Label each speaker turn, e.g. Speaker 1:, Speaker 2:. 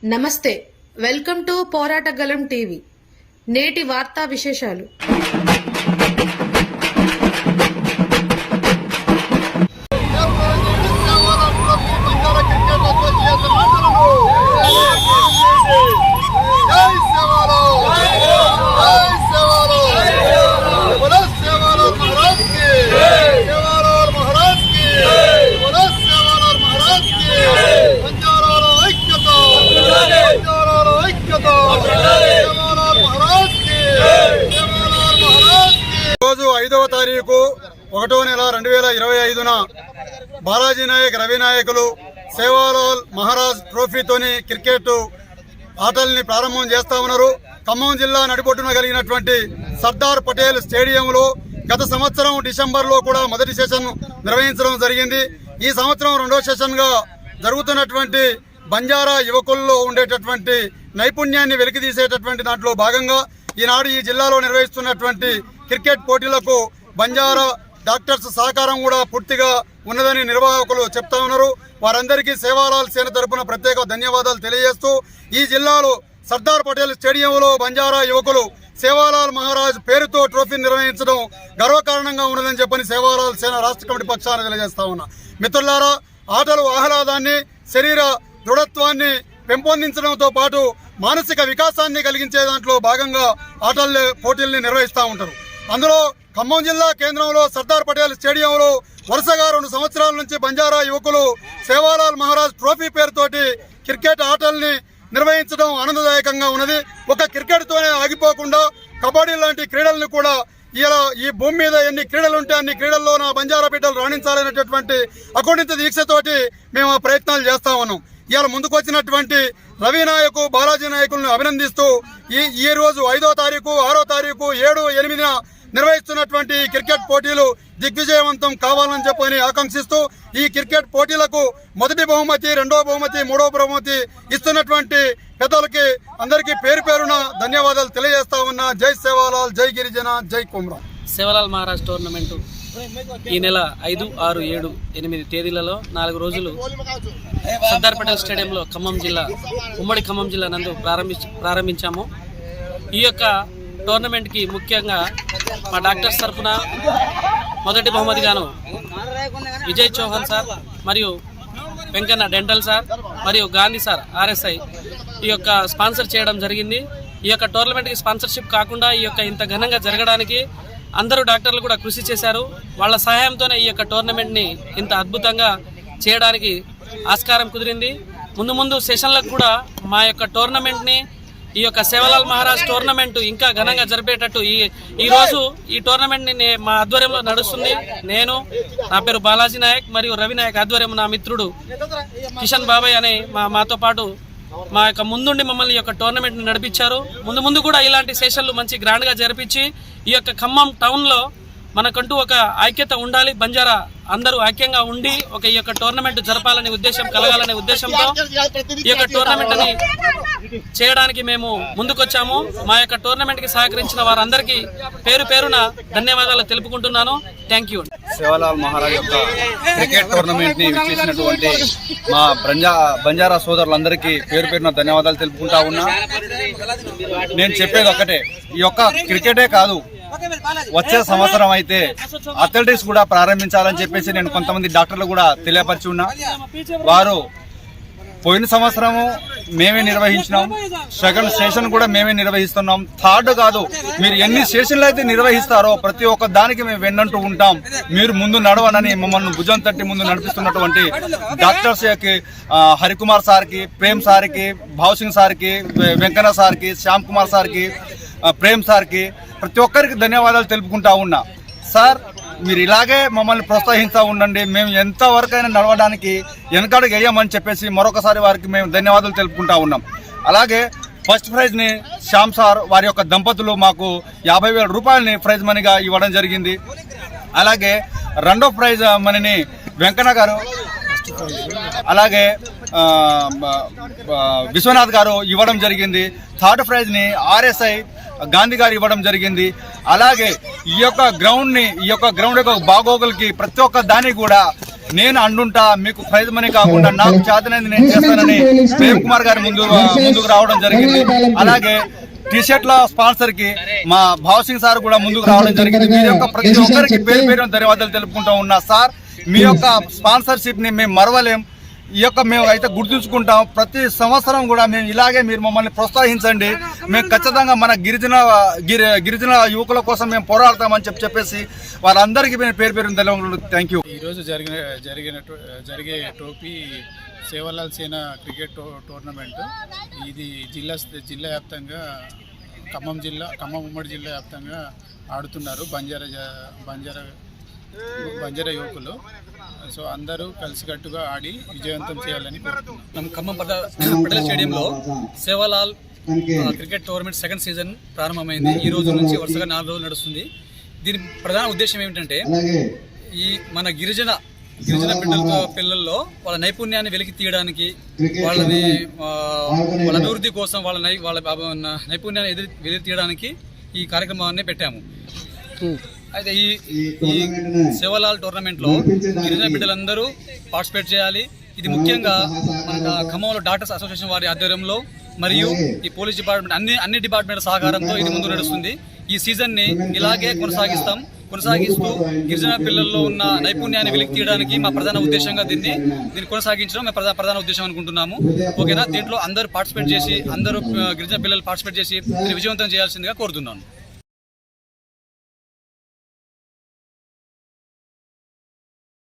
Speaker 1: నమస్తే, welcome to పోరాటగలం TV. నేటి వార్తా విశేషాలు.
Speaker 2: రోజు 5వ తారీఖు 1వ నెల 2025న బాలాజీ నాయక్, రవి నాయకులు సేవాలాల్ మహారాజ్ ట్రోఫీతోని క్రికెట్ ఆటల్ని ప్రారంభం చేస్తా ఉన్నారు. ఖమ్మం జిల్లా నడిబొట్టున కలిగినటువంటి సర్దార్ పటేల్ స్టేడియంలో గత సంవత్సరం డిసెంబర్లో కూడా మొదటి సెషన్ నిర్వహించడం జరిగింది. ఈ సంవత్సరం రెండో సెషన్గా జరుగుతున్నటువంటి బంజారా యువకుల్లో ఉండేటటువంటి నైపుణ్యాన్ని వెలికితీసేటటువంటి దాంట్లో భాగంగా ఈనాడు ఈ జిల్లాలో నిర్వహిస్తున్నటువంటి క్రికెట్ పోటీలకు బంజారా డాక్టర్స్ సహకారం కూడా పూర్తిగా ఉన్నదని నిర్వాహకులు చెప్తా ఉన్నారు. వారందరికీ సేవాలాల్ సేన తరపున ప్రత్యేక ధన్యవాదాలు తెలియజేస్తూ ఈ జిల్లాలో సర్దార్ పటేల్ స్టేడియంలో బంజారా యువకులు సేవాలాల్ మహారాజ్ పేరుతో ట్రోఫీ నిర్వహించడం గర్వకారణంగా ఉన్నదని చెప్పని సేవాలాల్ సేన రాష్ట్ర కమిటీ పక్షాన తెలియజేస్తా ఉన్నా. మిత్రులారా, ఆటలు ఆహ్లాదాన్ని, శరీర దృఢత్వాన్ని పెంపొందించడంతో పాటు మానసిక వికాసాన్ని కలిగించే దాంట్లో భాగంగా ఆటల పోటీల్ని నిర్వహిస్తూ ఉంటారు. అందులో ఖమ్మం జిల్లా కేంద్రంలో సర్దార్ పటేల్ స్టేడియంలో వరుసగా 2 సంవత్సరాల నుంచి బంజారా యువకులు సేవాలాల్ మహారాజ్ ట్రోఫీ పేరుతోటి క్రికెట్ ఆటల్ని నిర్వహించడం ఆనందదాయకంగా ఉన్నది. ఒక క్రికెట్తోనే ఆగిపోకుండా కబడ్డీ లాంటి క్రీడల్ని కూడా ఇలా ఈ భూమి మీద ఎన్ని క్రీడలు ఉంటే అన్ని క్రీడల్లో నా బంజారా బిడ్డలు రాణించాలనేటటువంటి అకుంఠిత దీక్షతోటి మేము ఆ ప్రయత్నాలు చేస్తా ఉన్నాం. ఇవాళ ముందుకు వచ్చినటువంటి రవి నాయకు, బాలాజీ నాయకులను అభినందిస్తూ ఈ రోజు 5వ తారీఖు, 6వ తారీఖు, 7, 8న నిర్వహిస్తున్నటువంటి క్రికెట్ పోటీలు దిగ్విజయవంతం కావాలని చెప్పని ఆకాంక్షిస్తూ ఈ క్రికెట్ పోటీలకు మొదటి బహుమతి, 2వ బహుమతి, 3వ బహుమతి ఇస్తున్నటువంటి పెద్దలకి అందరికీ పేరు పేరున ధన్యవాదాలు తెలియజేస్తా ఉన్నా. జై సేవాలాల్, జై గిరిజన, జై కుమ్రా.
Speaker 3: సేవాలాల్ మహారాజ్ టోర్నమెంటు ఈ నెల 5, 6, 7, 8 తేదీలలో 4 రోజులు సర్దార్ పటేల్ స్టేడియంలో ఉమ్మడి ఖమ్మం జిల్లా నందు ప్రారంభించాము. ఈ యొక్క టోర్నమెంట్కి ముఖ్యంగా మా డాక్టర్స్ తరఫున మొదటి బహుమతిగాను విజయ్ చౌహాన్ సార్ మరియు వెంకన్న డెంటల్ సార్ మరియు గాంధీ సార్ RSI ఈ యొక్క స్పాన్సర్ చేయడం జరిగింది. ఈ యొక్క టోర్నమెంట్కి స్పాన్సర్షిప్ కాకుండా ఈ యొక్క ఇంత ఘనంగా జరగడానికి అందరూ డాక్టర్లు కూడా కృషి చేశారు. వాళ్ళ సహాయంతోనే ఈ యొక్క టోర్నమెంట్ని ఇంత అద్భుతంగా చేయడానికి ఆస్కారం కుదిరింది. ముందు సెషన్లకు కూడా మా యొక్క టోర్నమెంట్ని, ఈ యొక్క సేవాలాల్ మహారాజ్ టోర్నమెంట్ ఇంకా ఘనంగా జరిపేటట్టు ఈరోజు ఈ టోర్నమెంట్ని మా ఆధ్వర్యంలో నడుస్తుంది. నా పేరు బాలాజీ నాయక్ మరియు రవి నాయక్ ఆధ్వర్యం నా మిత్రుడు కిషన్ బాబాయ్ అనే మాతో పాటు మా యొక్క ముందుండి మమ్మల్ని ఈ యొక్క టోర్నమెంట్ని నడిపించారు. ముందు కూడా ఇలాంటి సెషన్లు మంచి గ్రాండ్గా జరిపించి ఈ యొక్క ఖమ్మం టౌన్లో మనకంటూ ఒక ఐక్యత ఉండాలి, బంజారా అందరూ ఐక్యంగా ఉండి ఈ యొక్క టోర్నమెంట్ జరపాలనే ఉద్దేశం కలగాలనే ఉద్దేశంతో ఈ యొక్క టోర్నమెంట్ని చేయడానికి మేము ముందుకొచ్చాము. మా యొక్క టోర్నమెంట్కి సహకరించిన వారందరికీ పేరు పేరున ధన్యవాదాలు తెలుపుకుంటున్నాను. Thank you.
Speaker 4: సేవాలాల్ మహారాజ్ యొక్క క్రికెట్ టోర్నమెంట్ ని విచ్చేసినటువంటి మా బంజారా సోదరులందరికీ పేరు పేరున ధన్యవాదాలు తెలుపుకుంటా ఉన్నా. నేను చెప్పేది ఒకటే, ఈ యొక్క క్రికెటే కాదు, వచ్చే సంవత్సరం అయితే అథ్లెటిక్స్ కూడా ప్రారంభించాలని చెప్పేసి నేను కొంతమంది డాక్టర్లు కూడా తెలియపరిచి ఉన్నా. వారు పోయిన సంవత్సరము మేమే నిర్వహించినాం, సెకండ్ సెషన్ కూడా మేమే నిర్వహిస్తున్నాం, థర్డ్ కాదు, మీరు ఎన్ని సెషన్లు అయితే నిర్వహిస్తారో ప్రతి ఒక్క దానికి మేము వెన్నంటూ ఉంటాం. మీరు ముందు నడవనని మమ్మల్ని భుజం తట్టి ముందు నడిపిస్తున్నటువంటి డాక్టర్స్ కి, హరికుమార్ సార్కి, ప్రేమ్ సార్కి, భావసింగ్ సార్కి, వెంకన్న సార్కి, శ్యామ్ కుమార్ సార్కి, ప్రేమ్ సార్కి ప్రతి ఒక్కరికి ధన్యవాదాలు తెలుపుకుంటా ఉన్నా. సార్, మీరు ఇలాగే మమ్మల్ని ప్రోత్సహిస్తూ ఉండండి, మేము ఎంతవరకైనా నడవడానికి వెనకడుగు వేయమని చెప్పేసి మరొకసారి వారికి మేము ధన్యవాదాలు తెలుపుకుంటా ఉన్నాం. అలాగే ఫస్ట్ ప్రైజ్ని శ్యామ్ సార్ వారి యొక్క దంపతులు మాకు 50,000 రూపాయలని ప్రైజ్ మనీగా ఇవ్వడం జరిగింది. అలాగే రెండో ప్రైజ్ మనీని వెంకన్న గారు, అలాగే విశ్వనాథ్ గారు ఇవ్వడం జరిగింది. థర్డ్ ప్రైజ్ని RSI గాంధీ గారు ఇవ్వడం జరిగింది. అలాగే ఈ యొక్క గ్రౌండ్ యొక్క బాగోగులకి ప్రతి ఒక్క దానికి కూడా నేను అండుంటా, మీకు ప్రైజ్ మనీ కాకుండా నాకు చేతనైంది నేను చేస్తానని ప్రేమ్ కుమార్ గారు ముందుకు రావడం జరిగింది. అలాగే టీషర్ట్ల స్పాన్సర్ కి మా భావసింగ్ సార్ కూడా ముందుకు రావడం జరిగింది. మీ యొక్క ప్రతి ఒక్కరికి పేరు పేరు ధన్యవాదాలు తెలుపుకుంటూ ఉన్నా సార్. మీ యొక్క స్పాన్సర్షిప్ ని మేము మరవలేం. ఈ యొక్క మేము అయితే గుర్తుంచుకుంటాం. ప్రతి సంవత్సరం కూడా మేము ఇలాగే మీరు మమ్మల్ని ప్రోత్సహించండి. మేము ఖచ్చితంగా మన గిరిజన యువకుల కోసం మేము పోరాడతామని చెప్పేసి వారందరికీ మేము పేరు పేరు తెలియదు. Thank you.
Speaker 5: ఈరోజు జరిగే టోపీ సేవలాల్ సేన క్రికెట్ టోర్నమెంట్ ఇది జిల్లా వ్యాప్తంగా ఖమ్మం ఉమ్మడి జిల్లా వ్యాప్తంగా ఆడుతున్నారు బంజారా యువకులు. సో అందరూ కలిసికట్టుగా ఆడి విజయవంతం చేయాలని కోరుతున్నాం.
Speaker 3: ఖమ్మం పటేల్ స్టేడియంలో Sevalal cricket tournament second season ప్రారంభమైంది. ఈ రోజు నుంచి వరుసగా 4 రోజులు నడుస్తుంది. దీని ప్రధాన ఉద్దేశం ఏమిటంటే ఈ మన గిరిజన పిల్లల్లో వాళ్ళ నైపుణ్యాన్ని వెలికి తీయడానికి, వాళ్ళ అభివృద్ధి కోసం వాళ్ళ నైపుణ్యాన్ని వెలికి తీయడానికి ఈ కార్యక్రమాన్ని పెట్టాము. అయితే ఈ సేవాలాల్ టోర్నమెంట్ లో గిరిజన బిడ్డలందరూ పార్టిసిపేట్ చేయాలి. ఇది ముఖ్యంగా మన ఖమ్మంలో డాక్టర్స్ అసోసియేషన్ వారి ఆధ్వర్యంలో మరియు ఈ పోలీస్ డిపార్ట్మెంట్ అన్ని డిపార్ట్మెంట్ల సహకారంతో ఇది ముందు నడుస్తుంది. ఈ సీజన్ ని ఇలాగే కొనసాగిస్తూ గిరిజన పిల్లల్లో ఉన్న నైపుణ్యాన్ని వెలికి తీయడానికి మా ప్రధాన ఉద్దేశంగా దీన్ని కొనసాగించడం మేము ప్రధాన ఉద్దేశం అనుకుంటున్నాము. ఓకేనా? దీంట్లో అందరూ పార్టిసిపేట్ చేసి గిరిజన పిల్లలు పార్టిసిపేట్ చేసి విజయవంతం చేయాల్సిందిగా కోరుతున్నాను.